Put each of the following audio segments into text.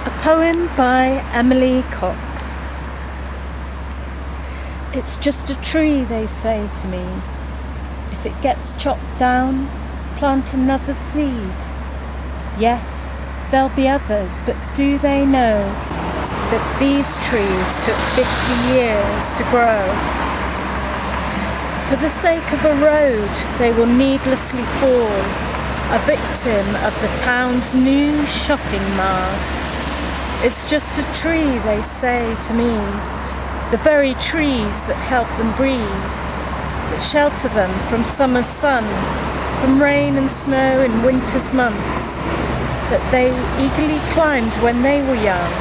A poem by Emily Cox. It's just a tree, they say to me. If it gets chopped down, plant another seed. Yes, there'll be others, but do they know that these trees took 50 years to grow? For the sake of a road, they will needlessly fall, a victim of the town's new shopping mall. It's just a tree, they say to me, the very trees that help them breathe, that shelter them from summer's sun, from rain and snow in winter's months, that they eagerly climbed when they were young,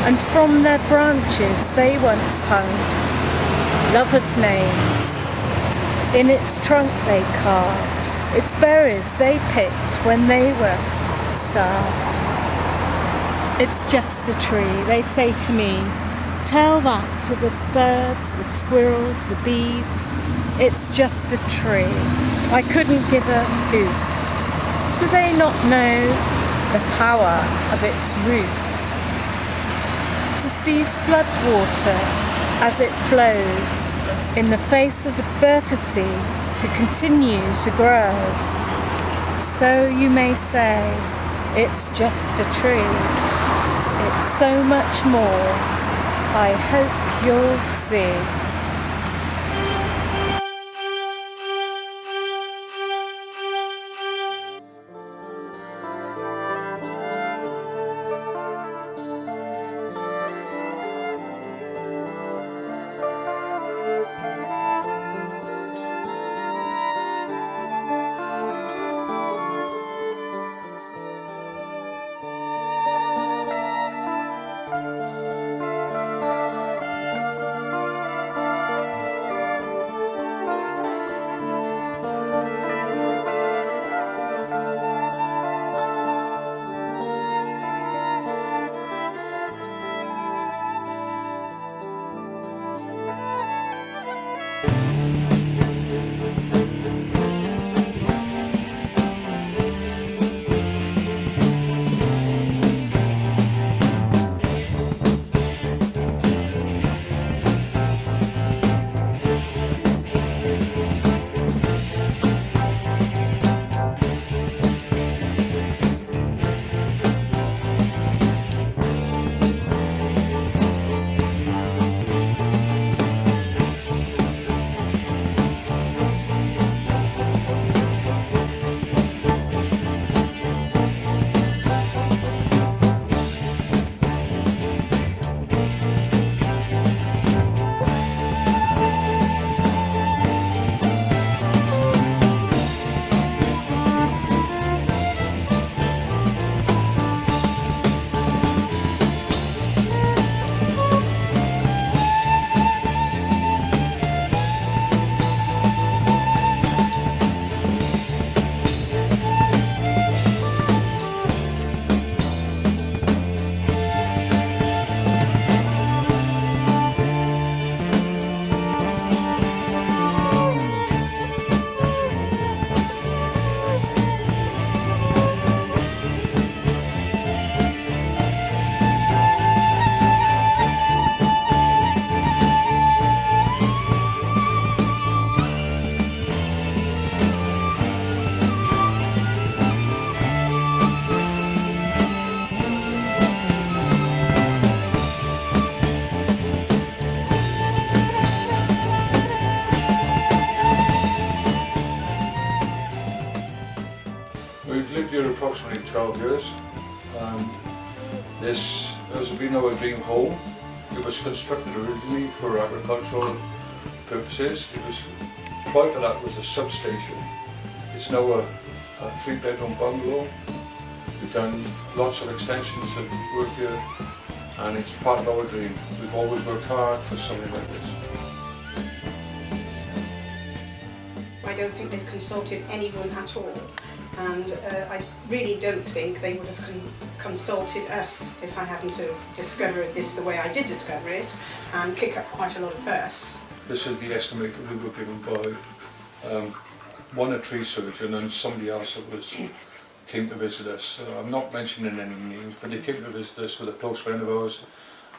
and from their branches they once hung lovers' names. In its trunk they carved, its berries they picked when they were starved. It's just a tree, they say to me. Tell that to the birds, the squirrels, the bees. It's just a tree. I couldn't give a hoot. Do they not know the power of its roots? To seize flood water as it flows, in the face of adversity, to continue to grow. So you may say, it's just a tree. It's so much more, I hope you'll see. We've lived here approximately 12 years, and this has been our dream home. It was constructed originally for agricultural purposes. Prior to that was a substation. It's now a 3-bedroom bungalow. We've done lots of extensions of work here, and it's part of our dream. We've always worked hard for something like this. I don't think they've consulted anyone at all, and I really don't think they would have consulted us if I hadn't have discovered this the way I did discover it and kick up quite a lot of fuss. This is the estimate that we were given by one a tree surgeon and somebody else that was came to visit us. I'm not mentioning any names, but they came to visit us with a close friend of ours,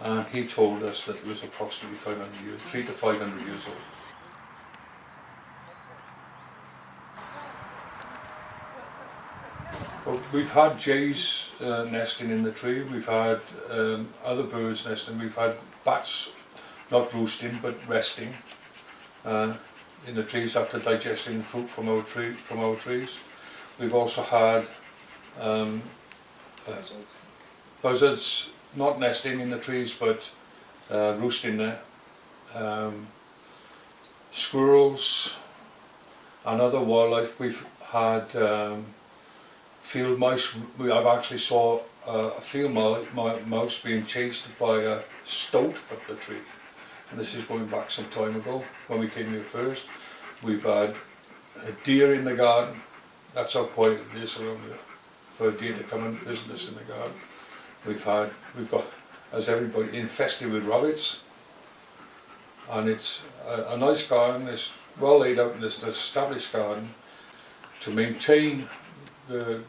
and he told us that it was approximately 500 years, 300 to 500 years old. Well, we've had jays nesting in the tree, we've had other birds nesting, we've had bats not roosting but resting in the trees after digesting fruit from our trees. We've also had buzzards not nesting in the trees but roosting there. Squirrels and other wildlife. We've had field mouse. I've actually saw a field mouse being chased by a stoat up the tree, and this is going back some time ago when we came here first. We've had a deer in the garden. That's how quiet it is around here for a deer to come and visit us in the garden. We've got, as everybody, infested with rabbits, and it's a nice garden. It's well laid out in this established garden. To maintain the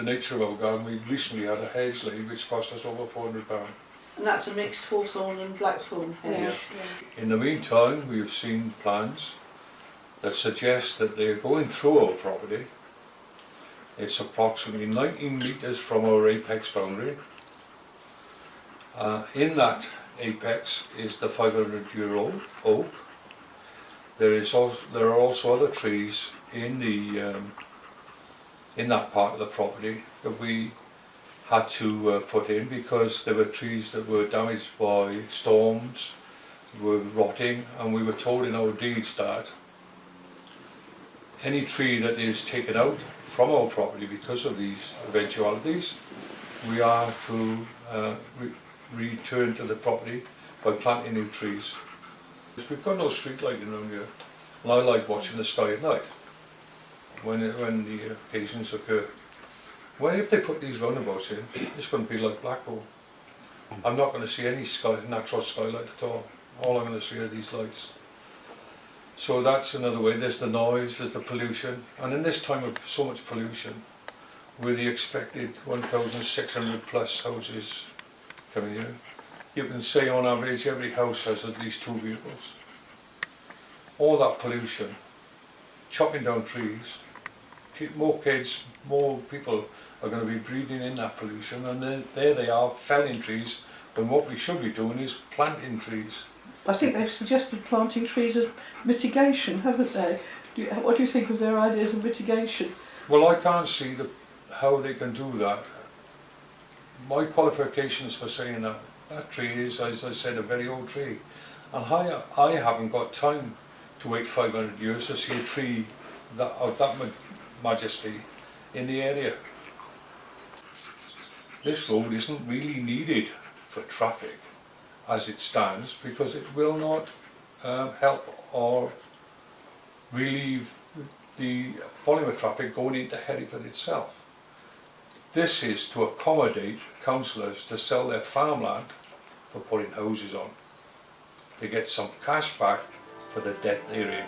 nature of our garden, we recently had a hedge laid which cost us over £400. And that's a mixed hawthorn and blackthorn hedge. In the meantime, we have seen plans that suggest that they're going through our property. It's approximately 19 metres from our apex boundary. In that apex is the 500-year-old oak. There are also other trees in that part of the property that we had to put in because there were trees that were damaged by storms, were rotting, and we were told in our deeds that any tree that is taken out from our property because of these eventualities, we are to return to the property by planting new trees. We've got no street lighting around here, and I like watching the sky at night when the occasions occur. If they put these roundabouts in, it's going to be like Blackpool. I'm not going to see any natural skylight at all. All I'm going to see are these lights. So that's another way. There's the noise, there's the pollution, and in this time of so much pollution, with the expected 1,600 plus houses coming here, you can say on average every house has at least 2 vehicles. All that pollution, chopping down trees, more kids, more people are going to be breathing in that pollution, and then there they are felling trees when what we should be doing is planting trees. I think they've suggested planting trees as mitigation, haven't they? What do you think of their ideas of mitigation? Well, I can't see how they can do that. My qualifications for saying that tree is, as I said, a very old tree, and I haven't got time to wait 500 years to see a tree of that majesty in the area. This road isn't really needed for traffic as it stands because it will not help or relieve the volume of traffic going into Hereford itself. This is to accommodate councillors to sell their farmland for putting houses on, to get some cash back for the debt they're in.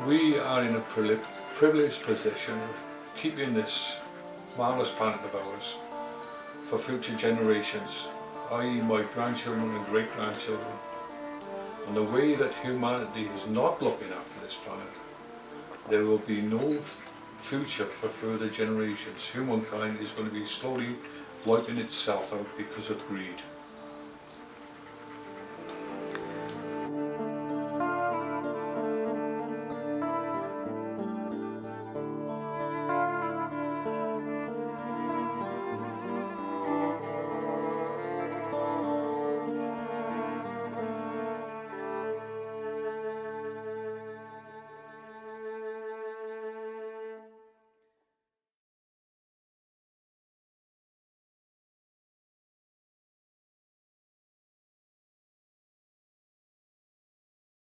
we are in a privileged position of keeping this marvellous planet of ours for future generations, i.e. my grandchildren and great-grandchildren. And the way that humanity is not looking after this planet, there will be no future for further generations. Humankind is going to be slowly wiping itself out because of greed.